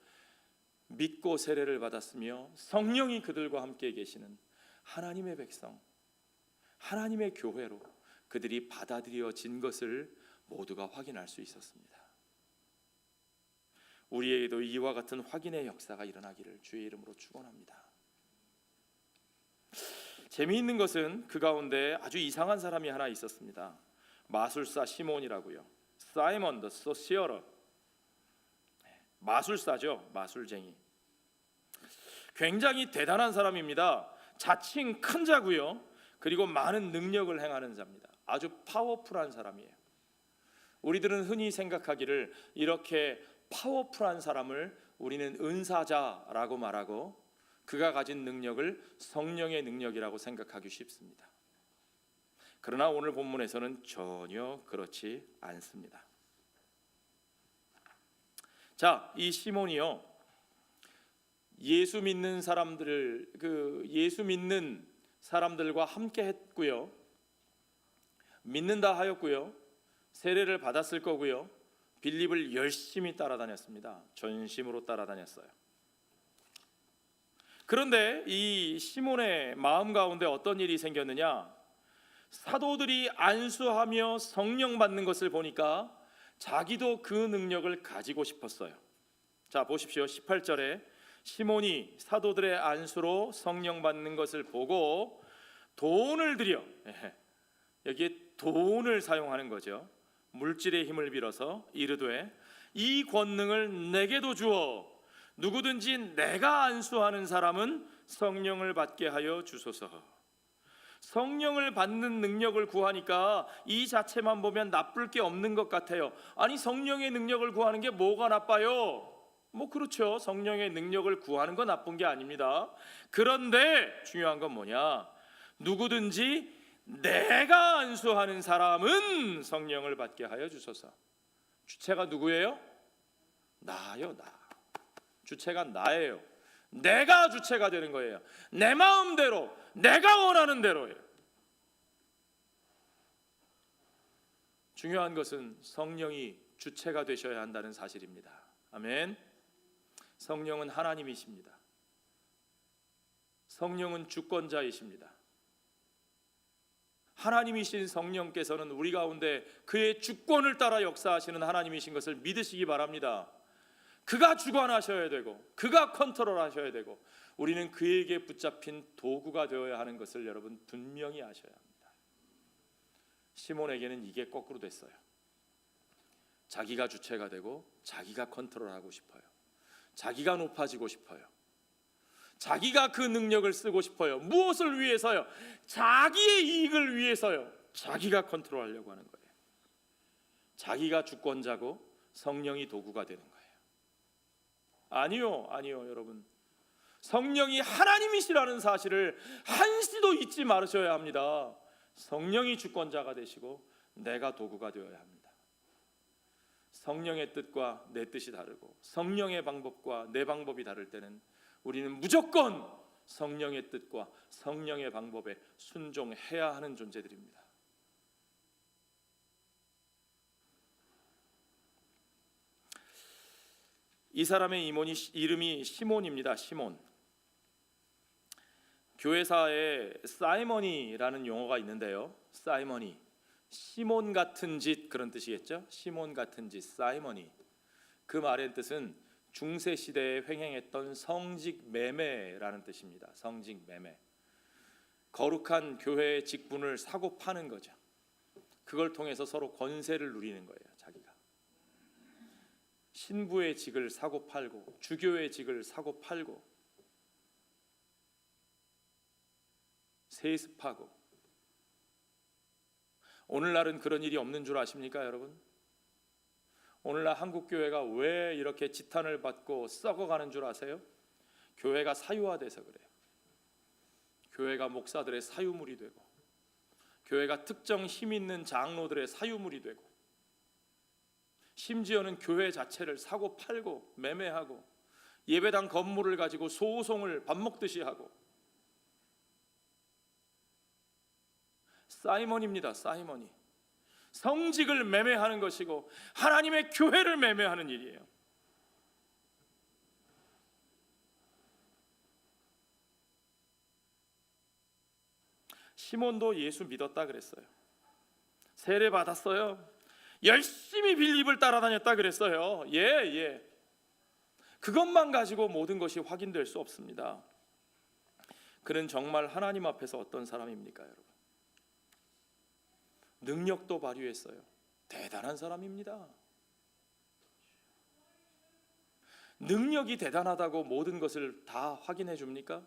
믿고 세례를 받았으며 성령이 그들과 함께 계시는 하나님의 백성, 하나님의 교회로 그들이 받아들여진 것을 모두가 확인할 수 있었습니다. 우리에게도 이와 같은 확인의 역사가 일어나기를 주의 이름으로 축원합니다. 재미있는 것은 그 가운데 아주 이상한 사람이 하나 있었습니다. 마술사 시몬이라고요. 사이먼 더 소시어러. 마술사죠. 마술쟁이. 굉장히 대단한 사람입니다. 자칭 큰 자고요. 그리고 많은 능력을 행하는 자입니다. 아주 파워풀한 사람이에요. 우리들은 흔히 생각하기를 이렇게 파워풀한 사람을 우리는 은사자라고 말하고 그가 가진 능력을 성령의 능력이라고 생각하기 쉽습니다. 그러나 오늘 본문에서는 전혀 그렇지 않습니다. 자, 이 시몬이요, 예수 믿는 사람들과 함께 했고요, 믿는다 하였고요, 세례를 받았을 거고요, 빌립을 열심히 따라다녔습니다. 전심으로 따라다녔어요. 그런데 이 시몬의 마음 가운데 어떤 일이 생겼느냐? 사도들이 안수하며 성령 받는 것을 보니까 자기도 그 능력을 가지고 싶었어요. 자, 보십시오. 18절에 시몬이 사도들의 안수로 성령 받는 것을 보고 돈을 들여, 여기에 돈을 사용하는 거죠. 물질의 힘을 빌어서 이르되 이 권능을 내게도 주어 누구든지 내가 안수하는 사람은 성령을 받게 하여 주소서. 성령을 받는 능력을 구하니까 이 자체만 보면 나쁠 게 없는 것 같아요. 아니, 성령의 능력을 구하는 게 뭐가 나빠요? 뭐 그렇죠. 성령의 능력을 구하는 건 나쁜 게 아닙니다. 그런데 중요한 건 뭐냐? 누구든지 내가 안수하는 사람은 성령을 받게 하여 주소서. 주체가 누구예요? 나요, 나. 주체가 나예요. 내가 주체가 되는 거예요. 내 마음대로, 내가 원하는 대로예요. 중요한 것은 성령이 주체가 되셔야 한다는 사실입니다. 아멘. 성령은 하나님이십니다. 성령은 주권자이십니다. 하나님이신 성령께서는 우리 가운데 그의 주권을 따라 역사하시는 하나님이신 것을 믿으시기 바랍니다. 그가 주관하셔야 되고 그가 컨트롤하셔야 되고 우리는 그에게 붙잡힌 도구가 되어야 하는 것을 여러분 분명히 아셔야 합니다. 시몬에게는 이게 거꾸로 됐어요. 자기가 주체가 되고 자기가 컨트롤하고 싶어요. 자기가 높아지고 싶어요. 자기가 그 능력을 쓰고 싶어요. 무엇을 위해서요? 자기의 이익을 위해서요. 자기가 컨트롤하려고 하는 거예요. 자기가 주권자고 성령이 도구가 되는 거예요. 아니요, 여러분. 성령이 하나님이시라는 사실을 한시도 잊지 말으셔야 합니다. 성령이 주권자가 되시고 내가 도구가 되어야 합니다. 성령의 뜻과 내 뜻이 다르고 성령의 방법과 내 방법이 다를 때는 우리는 무조건 성령의 뜻과 성령의 방법에 순종해야 하는 존재들입니다. 이 사람의 이름이 시몬입니다. 시몬. 교회사에 사이머니라는 용어가 있는데요. 사이머니, 시몬 같은 짓, 그런 뜻이겠죠. 시몬 같은 짓, 사이먼이. 그 말의 뜻은 중세 시대에 횡행했던 성직 매매라는 뜻입니다. 성직 매매. 거룩한 교회의 직분을 사고 파는 거죠. 그걸 통해서 서로 권세를 누리는 거예요. 자기가 신부의 직을 사고 팔고 주교의 직을 사고 팔고 세습하고. 오늘날은 그런 일이 없는 줄 아십니까, 여러분? 오늘날 한국 교회가 왜 이렇게 지탄을 받고 썩어가는 줄 아세요? 교회가 사유화돼서 그래요. 교회가 목사들의 사유물이 되고, 교회가 특정 힘 있는 장로들의 사유물이 되고, 심지어는 교회 자체를 사고 팔고 매매하고, 예배당 건물을 가지고 소송을 밥 먹듯이 하고. 사이먼입니다. 사이먼이 성직을 매매하는 것이고 하나님의 교회를 매매하는 일이에요. 시몬도 예수 믿었다 그랬어요. 세례 받았어요. 열심히 빌립을 따라다녔다 그랬어요. 예. 그것만 가지고 모든 것이 확인될 수 없습니다. 그는 정말 하나님 앞에서 어떤 사람입니까, 여러분? 능력도 발휘했어요. 대단한 사람입니다. 능력이 대단하다고 모든 것을 다 확인해 줍니까?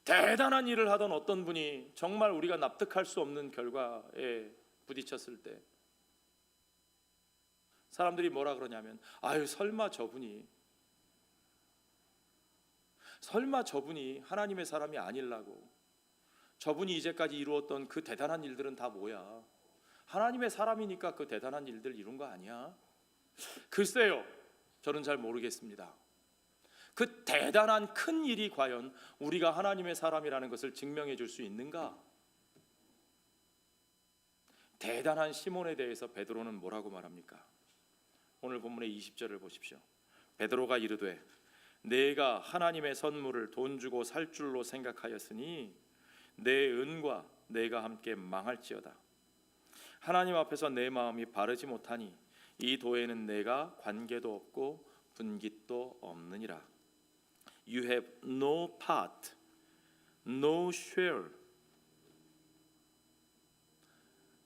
대단한 일을 하던 어떤 분이 정말 우리가 납득할 수 없는 결과에 부딪혔을 때 사람들이 뭐라 그러냐면, 아유, 설마 저분이 하나님의 사람이 아니라고, 저분이 이제까지 이루었던 그 대단한 일들은 다 뭐야? 하나님의 사람이니까 그 대단한 일들 이룬 거 아니야? 글쎄요, 저는 잘 모르겠습니다. 그 대단한 큰 일이 과연 우리가 하나님의 사람이라는 것을 증명해 줄 수 있는가? 대단한 시몬에 대해서 베드로는 뭐라고 말합니까? 오늘 본문의 20절을 보십시오. 베드로가 이르되 내가 하나님의 선물을 돈 주고 살 줄로 생각하였으니 내 은과 내가 함께 망할지어다. 하나님 앞에서 내 마음이 바르지 못하니 이 도에는 내가 관계도 없고 분깃도 없느니라. You have no part, no share.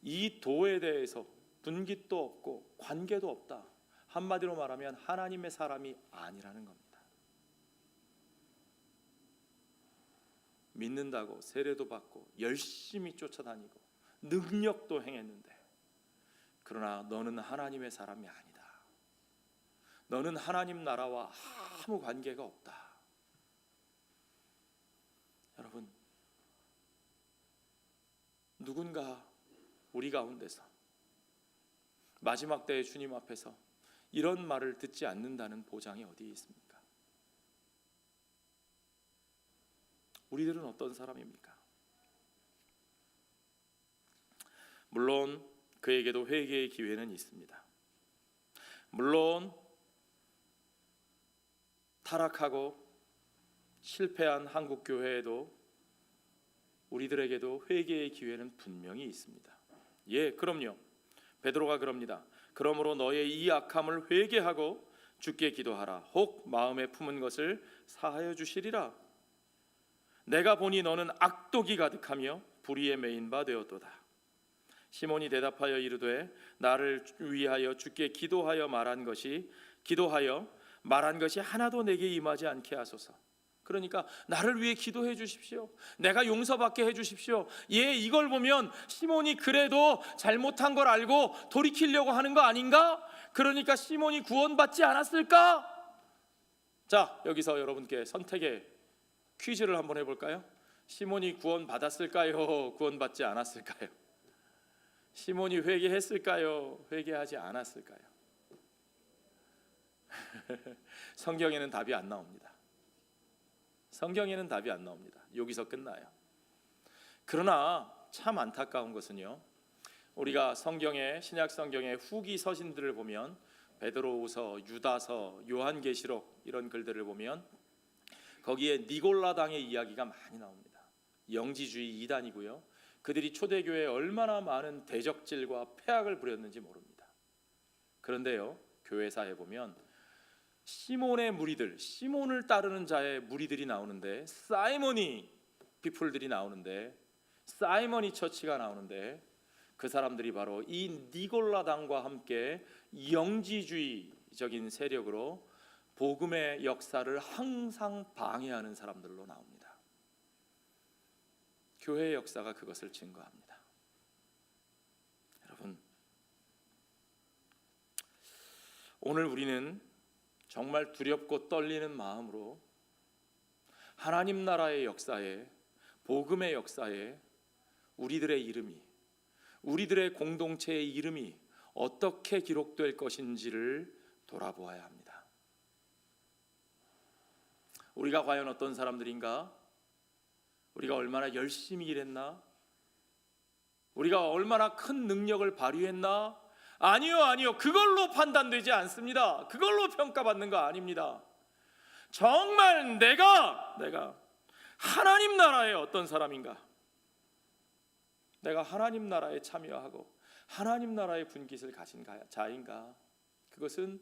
이 도에 대해서 분깃도 없고 관계도 없다. 한마디로 말하면 하나님의 사람이 아니라는 겁니다. 믿는다고 세례도 받고 열심히 쫓아다니고 능력도 행했는데, 그러나 너는 하나님의 사람이 아니다. 너는 하나님 나라와 아무 관계가 없다. 여러분, 누군가 우리 가운데서 마지막 때의 주님 앞에서 이런 말을 듣지 않는다는 보장이 어디 있습니까? 우리들은 어떤 사람입니까? 물론 그에게도 회개의 기회는 있습니다. 물론 타락하고 실패한 한국 교회에도 우리들에게도 회개의 기회는 분명히 있습니다. 예, 그럼요. 베드로가 그럽니다. 그러므로 너의 이 악함을 회개하고 주께 기도하라. 혹 마음에 품은 것을 사하여 주시리라. 내가 보니 너는 악독이 가득하며 불의에 매인 바 되었도다. 시몬이 대답하여 이르되 나를 위하여 주께 기도하여 말한 것이 하나도 내게 임하지 않게 하소서. 그러니까 나를 위해 기도해 주십시오. 내가 용서받게 해 주십시오. 예, 이걸 보면 시몬이 그래도 잘못한 걸 알고 돌이키려고 하는 거 아닌가? 그러니까 시몬이 구원받지 않았을까? 자, 여기서 여러분께 선택의 퀴즈를 한번 해볼까요? 시몬이 구원받았을까요? 구원받지 않았을까요? 시몬이 회개했을까요? 회개하지 않았을까요? 성경에는 답이 안 나옵니다. 성경에는 답이 안 나옵니다. 여기서 끝나요. 그러나 참 안타까운 것은요, 우리가 성경의 신약 성경의 후기 서신들을 보면 베드로후서, 유다서, 요한계시록 이런 글들을 보면 거기에 니골라당의 이야기가 많이 나옵니다. 영지주의 이단이고요, 그들이 초대교회에 얼마나 많은 대적질과 폐악을 부렸는지 모릅니다. 그런데요, 교회사에 보면 시몬의 무리들, 시몬을 따르는 자의 무리들이 나오는데, 사이머니 피플들이 나오는데, 사이머니 처치가 나오는데, 그 사람들이 바로 이 니골라당과 함께 영지주의적인 세력으로 복음의 역사를 항상 방해하는 사람들로 나옵니다. 교회의 역사가 그것을 증거합니다. 여러분, 오늘 우리는 정말 두렵고 떨리는 마음으로 하나님 나라의 역사에, 복음의 역사에 우리들의 이름이, 우리들의 공동체의 이름이 어떻게 기록될 것인지를 돌아보아야 합니다. 우리가 과연 어떤 사람들인가? 우리가 얼마나 열심히 일했나? 우리가 얼마나 큰 능력을 발휘했나? 아니요. 그걸로 판단되지 않습니다. 그걸로 평가받는 거 아닙니다. 정말 내가 하나님 나라의 어떤 사람인가? 내가 하나님 나라에 참여하고 하나님 나라의 분깃을 가진 자인가? 그것은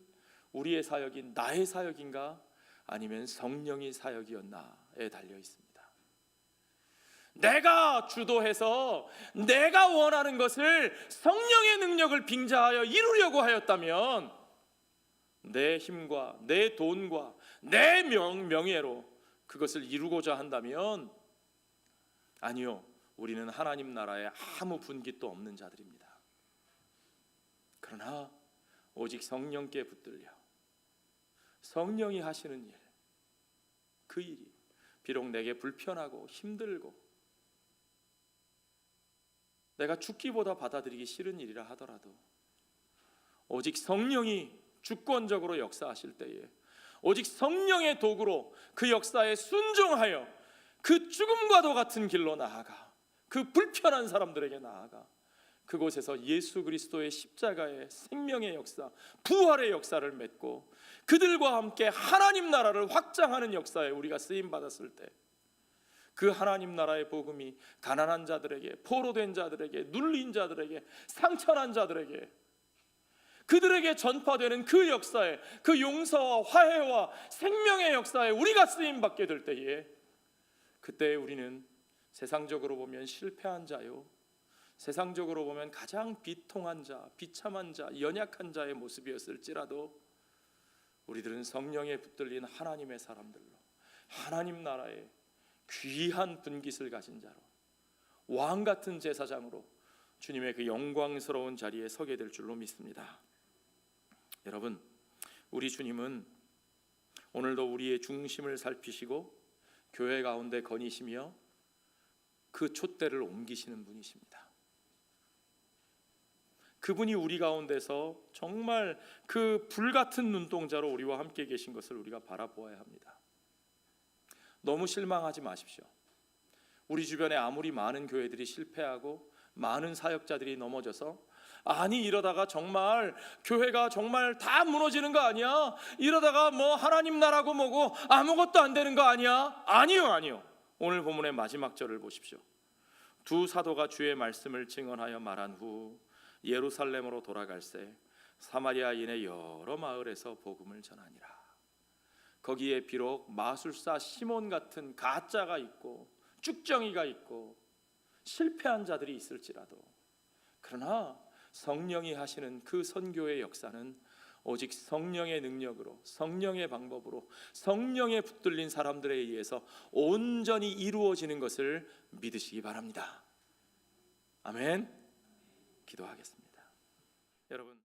우리의 사역인 나의 사역인가? 아니면 성령의 사역이었나에 달려 있습니다. 내가 주도해서 내가 원하는 것을 성령의 능력을 빙자하여 이루려고 하였다면, 내 힘과 내 돈과 내 명예로 그것을 이루고자 한다면, 아니요, 우리는 하나님 나라에 아무 분깃도 없는 자들입니다. 그러나 오직 성령께 붙들려 성령이 하시는 일, 그 일이 비록 내게 불편하고 힘들고 내가 죽기보다 받아들이기 싫은 일이라 하더라도, 오직 성령이 주권적으로 역사하실 때에 오직 성령의 도구로 그 역사에 순종하여 그 죽음과도 같은 길로 나아가, 그 불편한 사람들에게 나아가 그곳에서 예수 그리스도의 십자가의 생명의 역사, 부활의 역사를 맺고 그들과 함께 하나님 나라를 확장하는 역사에 우리가 쓰임 받았을 때, 그 하나님 나라의 복음이 가난한 자들에게, 포로된 자들에게, 눌린 자들에게, 상처난 자들에게, 그들에게 전파되는 그 역사에, 그 용서와 화해와 생명의 역사에 우리가 쓰임 받게 될 때에, 그때 우리는 세상적으로 보면 실패한 자요, 세상적으로 보면 가장 비통한 자, 비참한 자, 연약한 자의 모습이었을지라도 우리들은 성령에 붙들린 하나님의 사람들로, 하나님 나라의 귀한 분깃을 가진 자로, 왕 같은 제사장으로 주님의 그 영광스러운 자리에 서게 될 줄로 믿습니다. 여러분, 우리 주님은 오늘도 우리의 중심을 살피시고 교회 가운데 거니시며 그 촛대를 옮기시는 분이십니다. 그분이 우리 가운데서 정말 그 불같은 눈동자로 우리와 함께 계신 것을 우리가 바라보아야 합니다. 너무 실망하지 마십시오. 우리 주변에 아무리 많은 교회들이 실패하고 많은 사역자들이 넘어져서, 아니 이러다가 정말 교회가 정말 다 무너지는 거 아니야? 이러다가 뭐 하나님 나라고 뭐고 아무것도 안 되는 거 아니야? 아니요. 오늘 본문의 마지막 절을 보십시오. 두 사도가 주의 말씀을 증언하여 말한 후 예루살렘으로 돌아갈새 사마리아인의 여러 마을에서 복음을 전하니라. 거기에 비록 마술사 시몬 같은 가짜가 있고 쭉정이가 있고 실패한 자들이 있을지라도, 그러나 성령이 하시는 그 선교의 역사는 오직 성령의 능력으로, 성령의 방법으로, 성령에 붙들린 사람들에 의해서 온전히 이루어지는 것을 믿으시기 바랍니다. 아멘. 기도하겠습니다. 여러분,